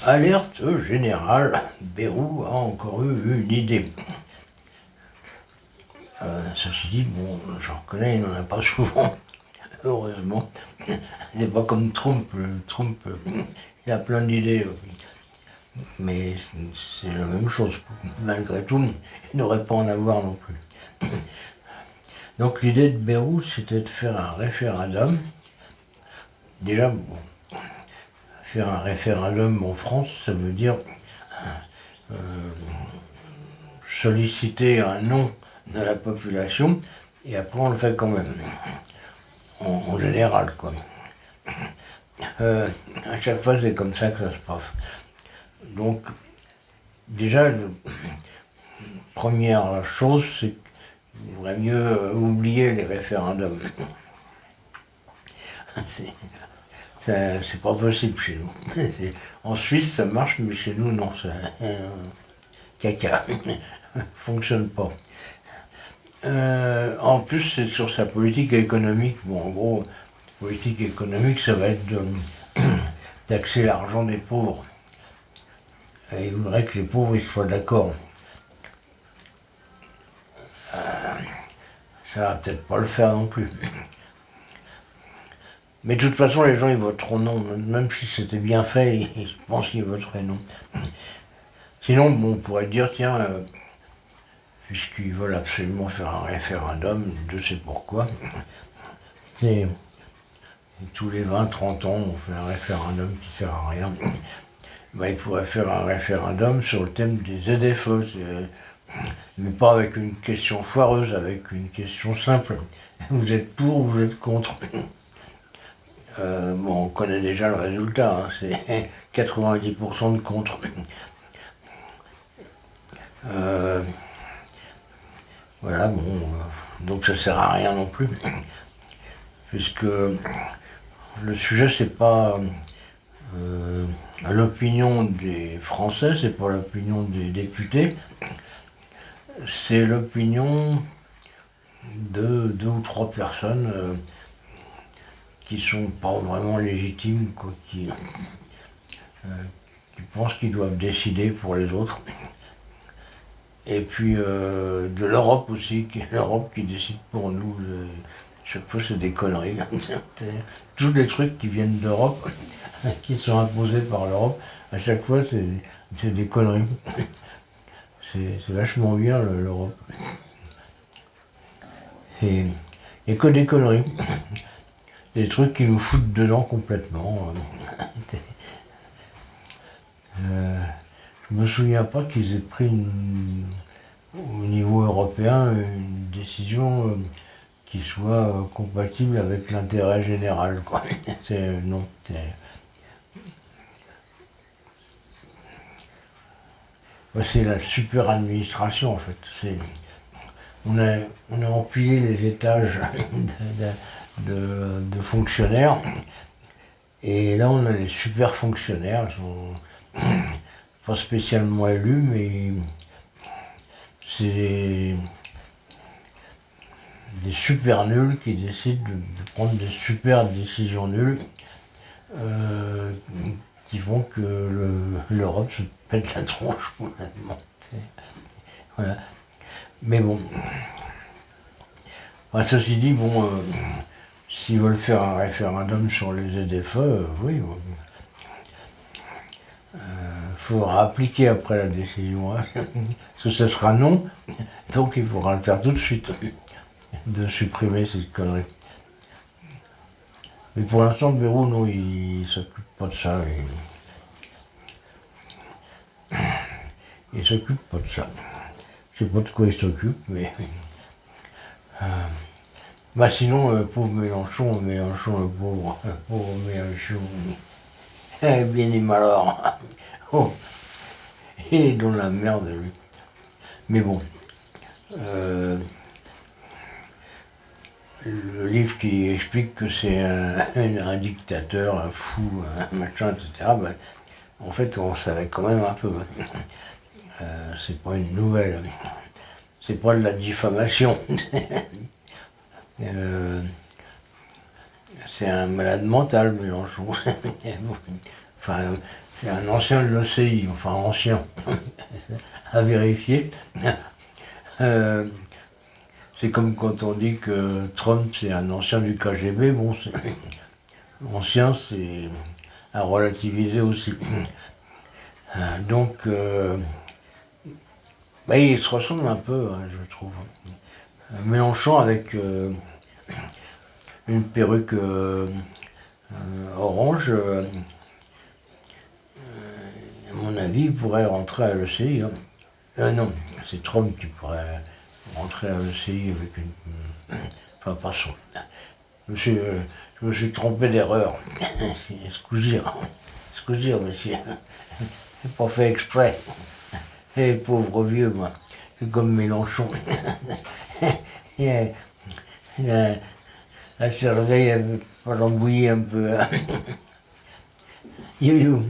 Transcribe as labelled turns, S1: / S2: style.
S1: Alerte générale, Bayrou a encore eu une idée. Ceci dit, bon, je reconnais, il n'en a pas souvent, heureusement. C'est pas comme Trump. Trump, il a plein d'idées. Mais c'est la même chose. Malgré tout, il n'aurait pas en avoir non plus. Donc l'idée de Bayrou, c'était de faire un référendum. Déjà, bon, faire un référendum en France, ça veut dire solliciter un nom de la population, et après on le fait quand même, en général, quoi. À chaque fois, c'est comme ça que ça se passe. Donc, déjà, la première chose, c'est qu'il vaudrait mieux oublier les référendums. C'est pas possible chez nous. En Suisse, ça marche, mais chez nous, non, c'est caca. Fonctionne pas. En plus, c'est sur sa politique économique. Bon, en gros, politique économique, ça va être de taxer l'argent des pauvres. Et il voudrait que les pauvres ils soient d'accord. Ça va peut-être pas le faire non plus. Mais de toute façon, les gens ils voteront non. Même si c'était bien fait, je pense qu'ils voteraient non. Sinon, bon, on pourrait dire, tiens, puisqu'ils veulent absolument faire un référendum, je sais pourquoi, c'est tous les 20-30 ans, on fait un référendum qui sert à rien. Ben, ils pourraient faire un référendum sur le thème des ZFE, mais pas avec une question foireuse, avec une question simple. Vous êtes pour ou vous êtes contre? Bon, on connaît déjà le résultat, hein, c'est 90% de contre. Voilà, bon, donc ça sert à rien non plus, puisque le sujet c'est pas l'opinion des Français, c'est pas l'opinion des députés, c'est l'opinion de 2 ou 3 personnes qui sont pas vraiment légitimes, quoi, qui pensent qu'ils doivent décider pour les autres. Et puis de l'Europe aussi, l'Europe qui décide pour nous. Chaque fois c'est des conneries. Tous les trucs qui viennent d'Europe, qui sont imposés par l'Europe, à chaque fois c'est des conneries. C'est vachement bien l'Europe. Il n'y a que des conneries. Des trucs qui nous foutent dedans complètement. Je me souviens pas qu'ils aient pris au niveau européen une décision qui soit compatible avec l'intérêt général, quoi. Non. C'est la super administration en fait. On a empilé les étages de fonctionnaires, et là on a les super fonctionnaires, ils sont pas spécialement élus, mais c'est des super nuls qui décident de prendre des super décisions nulles qui font que l'Europe se pète la tronche complètement. Voilà. Mais bon, enfin, ceci dit, bon, s'ils veulent faire un référendum sur les ZFE, oui. Faudra appliquer après la décision, hein, parce que ce sera non, donc il faudra le faire tout de suite, de supprimer cette connerie. Mais pour l'instant, Bayrou, non, il s'occupe pas de ça. Il s'occupe pas de ça. Je sais pas de quoi il s'occupe, mais... Bah sinon, pauvre Mélenchon, le pauvre Mélenchon, bien et malheur. Oh, il est dans la merde, lui. Mais bon, le livre qui explique que c'est un dictateur, un fou, un machin, etc., ben, en fait, on savait quand même un peu. C'est pas une nouvelle. C'est pas de la diffamation. C'est un malade mental, Mélenchon. Enfin, c'est un ancien de l'OCI, enfin ancien, à vérifier. Euh, c'est comme quand on dit que Trump c'est un ancien du KGB, bon, ancien c'est à relativiser aussi. Donc, bah, ils se ressemblent un peu, hein, je trouve. Mélenchon avec une perruque orange, à mon avis, il pourrait rentrer à l'ECI. Hein. Non, c'est Trump qui pourrait rentrer à l'ECI avec une. Enfin, passons. Je me suis trompé d'erreur. Excusez, monsieur. J'ai pas fait exprès. Eh, pauvre vieux, moi. C'est comme Mélenchon. La cervelle, elle va l'embouiller un peu. Hein. You.